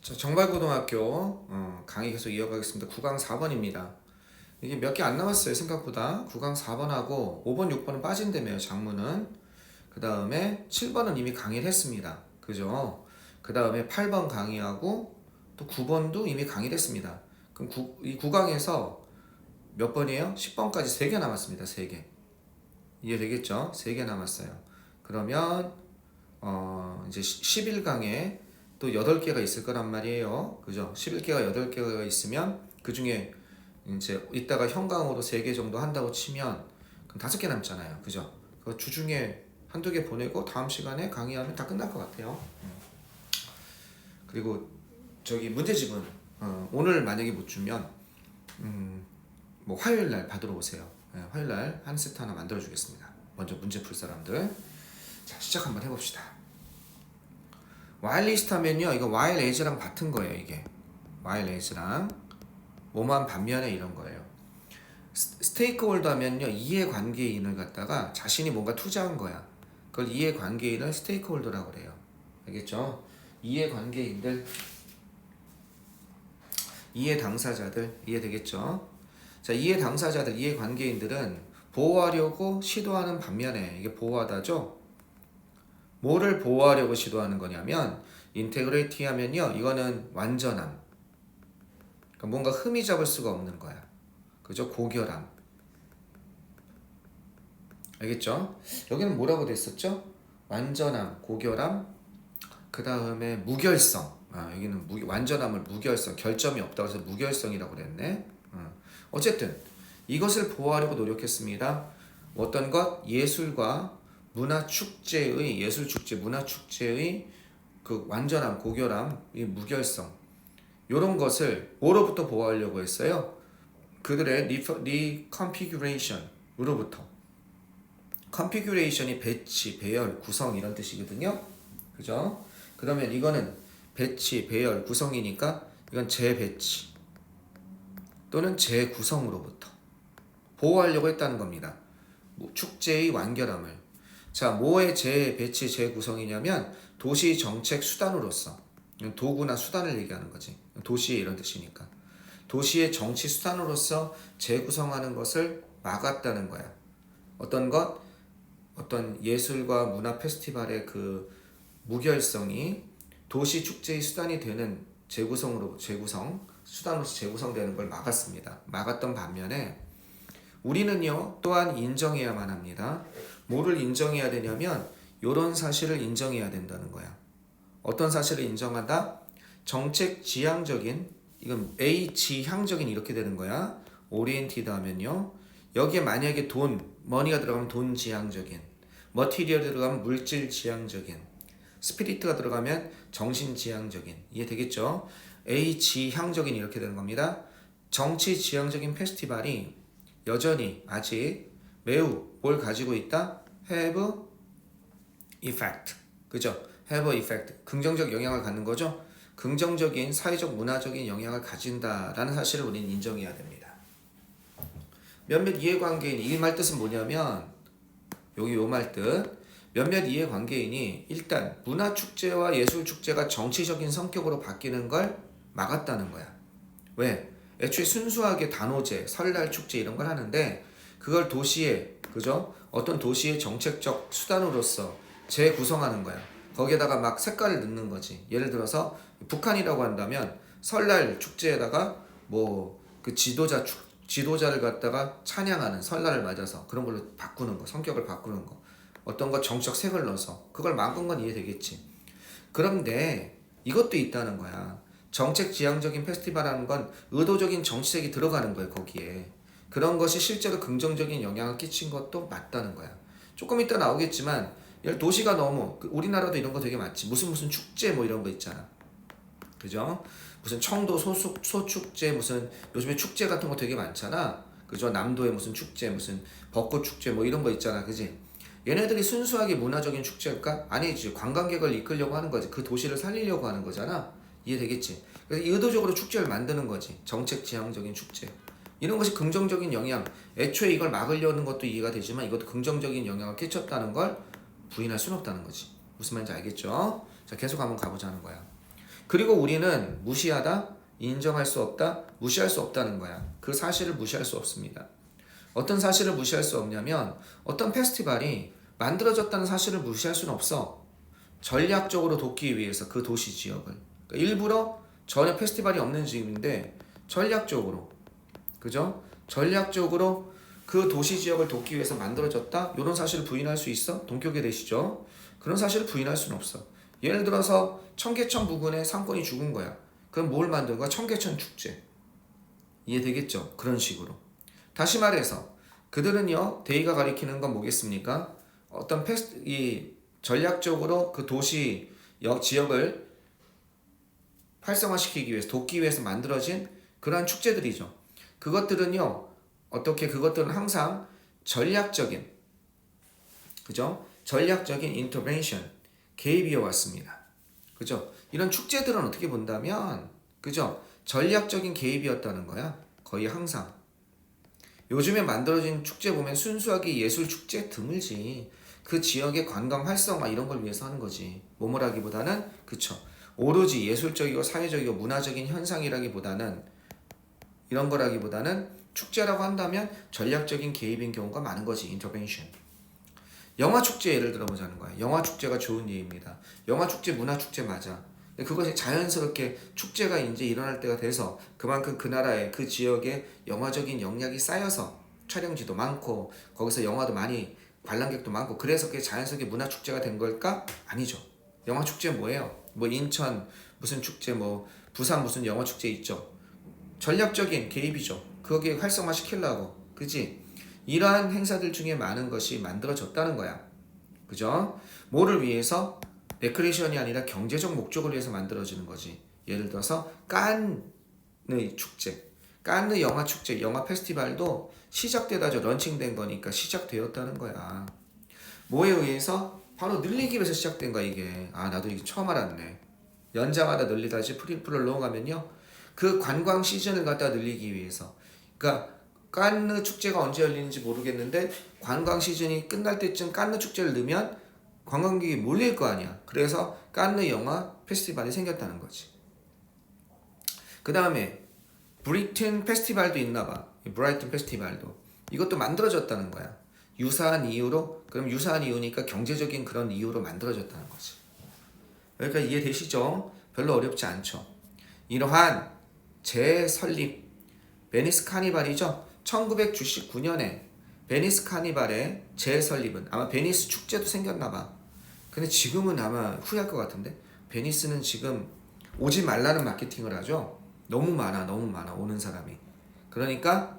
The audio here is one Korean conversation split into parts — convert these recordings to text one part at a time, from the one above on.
자, 정발고등학교 강의 계속 이어가겠습니다. 9강 4번입니다. 이게 몇 개 안 남았어요. 생각보다. 9강 4번하고 5번, 6번은 빠진다며요. 장문은. 그 다음에 7번은 이미 강의를 했습니다. 그죠? 그 다음에 8번 강의하고 또 9번도 이미 강의를 했습니다. 그럼 이 9강에서 몇 번이에요? 10번까지 3개 남았습니다. 3개. 이해되겠죠? 3개 남았어요. 그러면 이제 11강에 또 8개가 있을 거란 말이에요. 그죠? 11개가 8개가 있으면 그 중에 이제 이따가 현강으로 3개 정도 한다고 치면 그럼 5개 남잖아요. 그죠? 그 주중에 한두 개 보내고 다음 시간에 강의하면 다 끝날 것 같아요. 그리고 저기 문제집은 오늘 만약에 못 주면 뭐 화요일 날 받으러 오세요. 화요일 날 한 세트 하나 만들어 주겠습니다. 먼저 문제 풀 사람들. 자, 시작 한번 해봅시다. while 리스트 하면요, 이거 while as랑 같은 거예요. 이게 while as랑 뭐만 반면에 이런 거예요. 스테이크홀더 하면요, 이해관계인을 갖다가 자신이 뭔가 투자한 거야. 그걸 이해관계인을 스테이크홀더라고 그래요. 알겠죠? 이해관계인들, 이해당사자들, 이해되겠죠? 자, 이해당사자들, 이해관계인들은 보호하려고 시도하는 반면에, 이게 보호하다죠? 뭐를 보호하려고 시도하는 거냐면 인테그리티 하면요, 이거는 완전함. 그러니까 뭔가 흠이 잡을 수가 없는 거야. 그죠? 고결함. 알겠죠? 여기는 뭐라고 됐었죠? 완전함, 고결함, 그 다음에 무결성. 여기는 완전함을 무결성, 결점이 없다고 해서 무결성이라고 그랬네. 어쨌든 이것을 보호하려고 노력했습니다. 어떤 것? 예술과 문화축제의, 예술축제, 문화축제의 그 완전함, 고결함, 이 무결성, 이런 것을 뭐로부터 보호하려고 했어요? 그들의 리컨피규레이션으로부터. 컨피규레이션이 배치, 배열, 구성 이런 뜻이거든요. 그죠? 그러면 이거는 배치, 배열, 구성이니까 이건 재배치 또는 재구성으로부터 보호하려고 했다는 겁니다. 축제의 완결함을. 자, 뭐의 재배치, 재구성이냐면 도시 정책 수단으로서, 도구나 수단을 얘기하는 거지. 도시의 이런 뜻이니까. 도시의 정치 수단으로서 재구성하는 것을 막았다는 거야. 어떤 것? 어떤 예술과 문화 페스티벌의 그 무결성이 도시 축제의 수단이 되는 수단으로서 재구성되는 걸 막았습니다. 막았던 반면에 우리는요, 또한 인정해야만 합니다. 뭐를 인정해야 되냐면 이런 사실을 인정해야 된다는 거야. 어떤 사실을 인정한다? 정책 지향적인, 이건 A 지향적인 이렇게 되는 거야. 오리엔티드 하면요, 여기에 만약에 머니가 들어가면 돈 지향적인, 머티리얼 들어가면 물질 지향적인, 스피리트가 들어가면 정신 지향적인. 이해되겠죠? A 지향적인 이렇게 되는 겁니다. 정치 지향적인 페스티벌이 여전히 아직 매우 뭘 가지고 있다? have effect. 그죠? have effect. 긍정적 영향을 갖는 거죠. 긍정적인 사회적 문화적인 영향을 가진다라는 사실을 우리는 인정해야 됩니다. 몇몇 이해관계인, 이 말 뜻은 뭐냐면 여기 요 말 뜻, 몇몇 이해관계인이 일단 문화축제와 예술축제가 정치적인 성격으로 바뀌는 걸 막았다는 거야. 왜? 애초에 순수하게 단오제, 설날 축제 이런 걸 하는데 그걸 도시의, 그죠? 어떤 도시의 정책적 수단으로서 재구성하는 거야. 거기에다가 막 색깔을 넣는 거지. 예를 들어서 북한이라고 한다면 설날 축제에다가 뭐 그 지도자를 갖다가 찬양하는, 설날을 맞아서 그런 걸로 바꾸는 거, 성격을 바꾸는 거, 어떤 거 정책 색을 넣어서 그걸 막은 건 이해되겠지. 그런데 이것도 있다는 거야. 정책 지향적인 페스티벌이라는 건 의도적인 정치색이 들어가는 거예요. 거기에 그런 것이 실제로 긍정적인 영향을 끼친 것도 맞다는 거야. 조금 이따 나오겠지만 도시가 너무, 우리나라도 이런 거 되게 많지. 무슨 축제 뭐 이런 거 있잖아. 그죠? 무슨 청도 소축제, 무슨 요즘에 축제 같은 거 되게 많잖아. 그죠? 남도에 무슨 축제, 무슨 벚꽃 축제 뭐 이런 거 있잖아. 그지? 얘네들이 순수하게 문화적인 축제일까? 아니지. 관광객을 이끌려고 하는 거지. 그 도시를 살리려고 하는 거잖아. 이해되겠지? 그래서 의도적으로 축제를 만드는 거지. 정책 지향적인 축제. 이런 것이 긍정적인 영향, 애초에 이걸 막으려는 것도 이해가 되지만 이것도 긍정적인 영향을 끼쳤다는 걸 부인할 수는 없다는 거지. 무슨 말인지 알겠죠? 자, 계속 한번 가보자는 거야. 그리고 우리는 무시하다, 인정할 수 없다, 무시할 수 없다는 거야. 그 사실을 무시할 수 없습니다. 어떤 사실을 무시할 수 없냐면 어떤 페스티벌이 만들어졌다는 사실을 무시할 수는 없어. 전략적으로 돕기 위해서 그 도시 지역을. 그러니까 일부러 전혀 페스티벌이 없는 지역인데 전략적으로, 그죠? 전략적으로 그 도시 지역을 돕기 위해서 만들어졌다? 이런 사실을 부인할 수 있어? 동격에 되시죠? 그런 사실을 부인할 수는 없어. 예를 들어서 청계천 부근에 상권이 죽은 거야. 그럼 뭘 만든 거야? 청계천 축제. 이해되겠죠? 그런 식으로. 다시 말해서 그들은요, 데이가 가리키는 건 뭐겠습니까? 어떤 이 전략적으로 그 도시 지역을 활성화시키기 위해서, 돕기 위해서 만들어진 그러한 축제들이죠. 그것들은요, 그것들은 항상 전략적인, 그죠? 전략적인 인터벤션, 개입이어 왔습니다. 그죠? 이런 축제들은 어떻게 본다면, 그죠? 전략적인 개입이었다는 거야. 거의 항상. 요즘에 만들어진 축제 보면 순수하게 예술 축제 드물지. 그 지역의 관광 활성화 이런 걸 위해서 하는 거지. 뭐뭐라기보다는, 그쵸? 오로지 예술적이고 사회적이고 문화적인 현상이라기보다는, 이런 거라기보다는 축제라고 한다면 전략적인 개입인 경우가 많은 거지. 인터벤션. 영화 축제 예를 들어보자는 거야. 영화 축제가 좋은 예입니다. 영화 축제 문화 축제 맞아. 근데 그것이 자연스럽게 축제가 이제 일어날 때가 돼서 그만큼 그 나라의 그 지역에 영화적인 영향이 쌓여서 촬영지도 많고 거기서 영화도 많이 관람객도 많고 그래서 그게 자연스럽게 문화 축제가 된 걸까? 아니죠. 영화 축제 뭐예요? 뭐 인천 무슨 축제, 뭐 부산 무슨 영화 축제 있죠. 전략적인 개입이죠. 거기에 활성화 시키려고. 그지? 이러한 행사들 중에 많은 것이 만들어졌다는 거야. 그죠? 뭐를 위해서? 레크레이션이 아니라 경제적 목적을 위해서 만들어지는 거지. 예를 들어서 칸느 축제, 칸느 영화 축제, 영화 페스티벌도 시작되다죠. 런칭된 거니까 시작되었다는 거야. 뭐에 의해서? 바로 늘리기 위해서 시작된 거야 이게. 아 나도 이게 처음 알았네. 연장하다 늘리다시 프리플을 넘어가면요. 그 관광 시즌을 갖다 늘리기 위해서. 그러니까 칸느 축제가 언제 열리는지 모르겠는데 관광 시즌이 끝날 때쯤 칸느 축제를 넣으면 관광객이 몰릴 거 아니야. 그래서 칸느 영화 페스티벌이 생겼다는 거지. 그 다음에 브리튼 페스티벌도 있나 봐. 브라이튼 페스티벌도. 이것도 만들어졌다는 거야. 유사한 이유로. 그럼 유사한 이유니까 경제적인 그런 이유로 만들어졌다는 거지. 여기까지 이해되시죠? 별로 어렵지 않죠. 이러한 재설립 베니스 카니발이죠. 1999년에 베니스 카니발의 재설립은 아마 베니스 축제도 생겼나 봐. 근데 지금은 아마 후회할 것 같은데 베니스는 지금 오지 말라는 마케팅을 하죠. 너무 많아 오는 사람이. 그러니까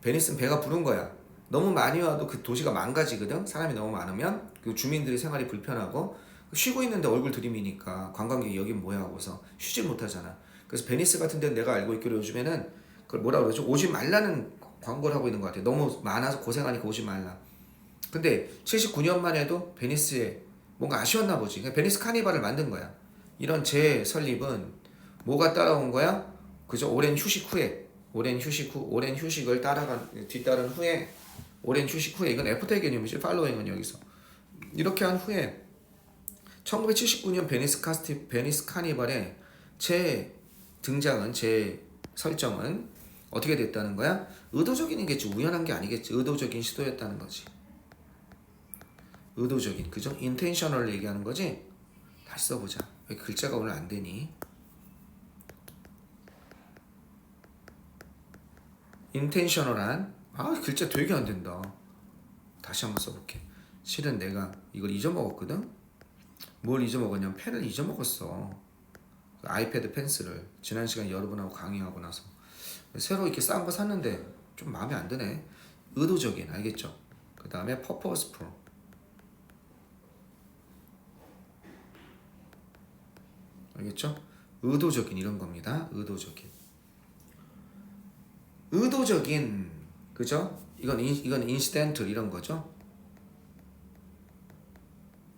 베니스는 배가 부른 거야. 너무 많이 와도 그 도시가 망가지거든. 사람이 너무 많으면 그 주민들이 생활이 불편하고 쉬고 있는데 얼굴 들이미니까 관광객이 여긴 뭐야 하고서 쉬질 못하잖아. 그래서 베니스 같은 데는 내가 알고 있기로 요즘에는 그걸 뭐라 그러죠? 오지 말라는 광고를 하고 있는 것 같아요. 너무 많아서 고생하니까 오지 말라. 근데 79년만 해도 베니스에 뭔가 아쉬웠나 보지. 그냥 베니스 카니발을 만든 거야. 이런 재설립은 뭐가 따라온 거야? 그죠? 오랜 휴식 후에, 오랜 휴식을 뒤따른 후에, 오랜 휴식 후에, 이건 애프터의 개념이지. 팔로잉은 여기서. 이렇게 한 후에 1979년 베니스 카니발의 설정은 어떻게 됐다는 거야? 의도적인이겠지. 우연한 게 아니겠지. 의도적인 시도였다는 거지. 의도적인, 그죠? intentional을 얘기하는 거지. 다시 써보자. 왜 글자가 오늘 안 되니? intentional한, 글자 되게 안 된다. 다시 한번 써볼게. 실은 내가 이걸 잊어먹었거든. 뭘 잊어먹었냐면 펜을 잊어먹었어. 아이패드 펜슬을 지난 시간 여러분하고 강의하고 나서 새로 이렇게 싼 거 샀는데 좀 마음에 안 드네. 의도적인, 알겠죠? 그 다음에 purposeful, 알겠죠? 의도적인 이런 겁니다. 의도적인, 그죠? 이건 incidental 이런 거죠.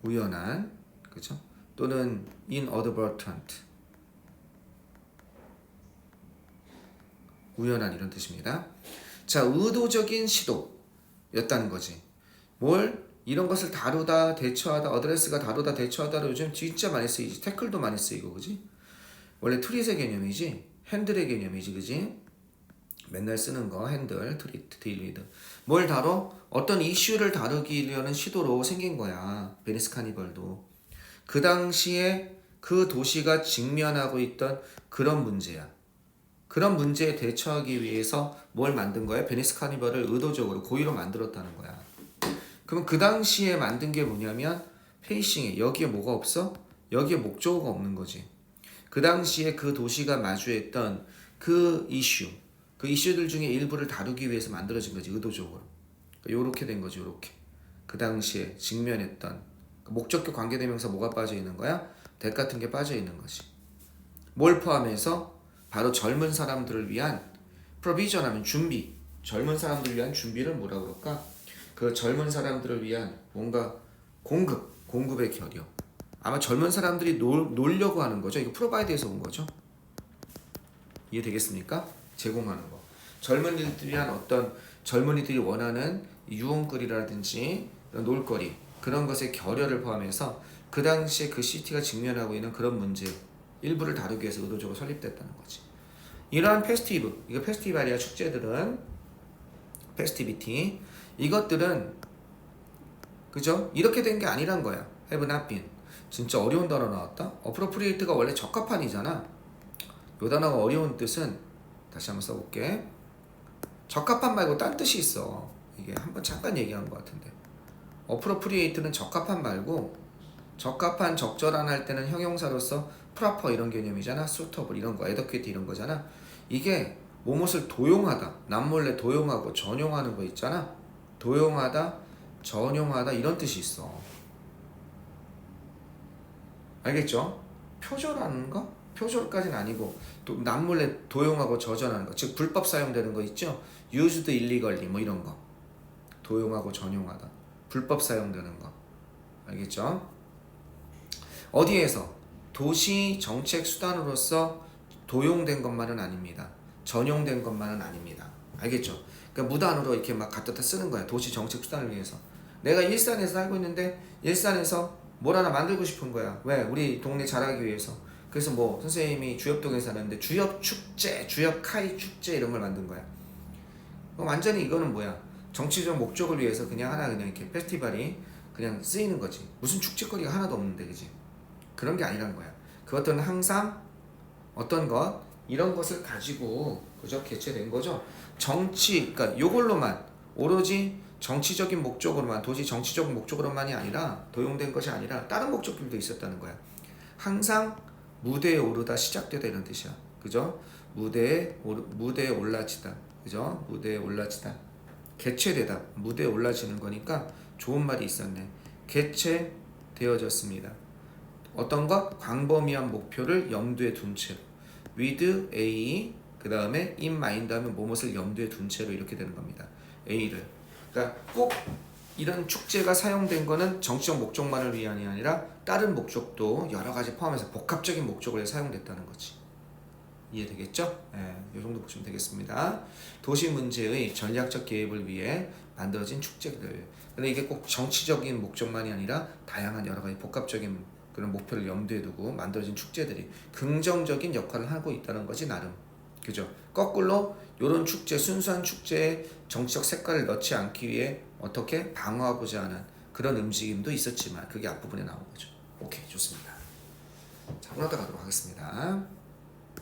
우연한, 그죠? 또는 inadvertent, 우연한 이런 뜻입니다. 자, 의도적인 시도였다는 거지. 이런 것을 다루다, 대처하다, 어드레스가 다루다, 대처하다로 요즘 진짜 많이 쓰이지. 태클도 많이 쓰이고, 그지? 원래 트릿의 개념이지 핸들의 개념이지, 그지? 맨날 쓰는 거 핸들, 트릿, 딜 위드. 뭘 다뤄? 어떤 이슈를 다루기려는 시도로 생긴 거야. 베니스 카니발도. 그 당시에 그 도시가 직면하고 있던 그런 문제야. 그런 문제에 대처하기 위해서 뭘 만든 거야? 베니스 카니발을 의도적으로 고의로 만들었다는 거야. 그럼 그 당시에 만든 게 뭐냐면 페이싱에 여기에 뭐가 없어? 여기에 목적어가 없는 거지. 그 당시에 그 도시가 마주했던 그 이슈들 중에 일부를 다루기 위해서 만들어진 거지, 의도적으로. 요렇게 된 거지, 요렇게. 그 당시에 직면했던 목적격 관계대명사 뭐가 빠져 있는 거야? that 같은 게 빠져 있는 거지. 뭘 포함해서? 바로 젊은 사람들을 위한 provision 하면 준비. 젊은 사람들을 위한 준비를 뭐라 그럴까? 그 젊은 사람들을 위한 뭔가 공급의 결여. 아마 젊은 사람들이 놀려고 하는 거죠. 이거 프로바이드에서 온 거죠. 이해되겠습니까? 제공하는 거. 젊은이들을 위한 어떤 젊은이들이 원하는 유흥거리라든지 놀거리, 그런 것의 결여를 포함해서 그 당시에 그 시티가 직면하고 있는 그런 문제 일부를 다루기 위해서 의도적으로 설립됐다는 거지. 이러한 페스티브, 이거 페스티벌이야. 축제들은 페스티비티, 이것들은 그죠? 이렇게 된 게 아니란 거야. have not been. 진짜 어려운 단어 나왔다. appropriate가 원래 적합한이잖아. 요 단어가 어려운 뜻은 다시 한번 써볼게. 적합한 말고 딴 뜻이 있어. 이게 한번 잠깐 얘기한 것 같은데. appropriate는 적합한 말고, 적합한, 적절한 할 때는 형용사로서 proper 이런 개념이잖아. suitable 이런 거, adequate 이런 거잖아. 이게 뭐뭇을 도용하다, 남몰래 도용하고 전용하는 거 있잖아. 도용하다, 전용하다 이런 뜻이 있어. 알겠죠? 표절하는 거? 표절까지는 아니고 또 남몰래 도용하고 저전하는 거, 즉 불법 사용되는 거 있죠? used illegally 뭐 이런 거. 도용하고 전용하다, 불법 사용되는 거. 알겠죠? 어디에서? 도시 정책 수단으로서 도용된 것만은 아닙니다. 전용된 것만은 아닙니다. 알겠죠? 그러니까 무단으로 이렇게 막 갖다 쓰는 거야. 도시 정책 수단을 위해서. 내가 일산에서 살고 있는데 일산에서 뭘 하나 만들고 싶은 거야. 왜? 우리 동네 잘하기 위해서. 그래서 뭐 선생님이 주엽동에 사는데 주엽 축제, 주엽 카이 축제 이런 걸 만든 거야. 완전히 이거는 뭐야? 정치적 목적을 위해서 그냥 이렇게 페스티벌이 그냥 쓰이는 거지. 무슨 축제거리가 하나도 없는데, 그지? 그런 게 아니란 거야. 그것들은 항상 어떤 것, 이런 것을 가지고 그죠? 개최된 거죠. 정치, 그러니까 요걸로만 오로지 정치적인 목적으로만, 도시 정치적 목적으로만이 아니라 도용된 것이 아니라 다른 목적들도 있었다는 거야. 항상 무대에 오르다, 시작되다 이런 뜻이야. 그죠? 무대에 올라지다. 그죠? 무대에 올라지다. 개최되다. 무대에 올라지는 거니까 좋은 말이 있었네. 개최되어졌습니다. 어떤 것? 광범위한 목표를 염두에 둔 채로. with A, 그 다음에 in mind 하면 무엇을 염두에 둔 채로 이렇게 되는 겁니다. A를. 그러니까 꼭 이런 축제가 사용된 거는 정치적 목적만을 위한이 아니라 다른 목적도 여러 가지 포함해서 복합적인 목적으로 사용됐다는 거지. 이해되겠죠? 네, 이 정도 보시면 되겠습니다. 도시 문제의 전략적 개입을 위해 만들어진 축제들. 근데 이게 꼭 정치적인 목적만이 아니라 다양한 여러 가지 복합적인 그런 목표를 염두에 두고 만들어진 축제들이 긍정적인 역할을 하고 있다는 거지, 나름. 그죠? 거꾸로 이런 축제, 순수한 축제에 정치적 색깔을 넣지 않기 위해 어떻게 방어하고자 하는 그런 움직임도 있었지만 그게 앞부분에 나온 거죠. 오케이, 좋습니다. 자, 올라가 가도록 하겠습니다.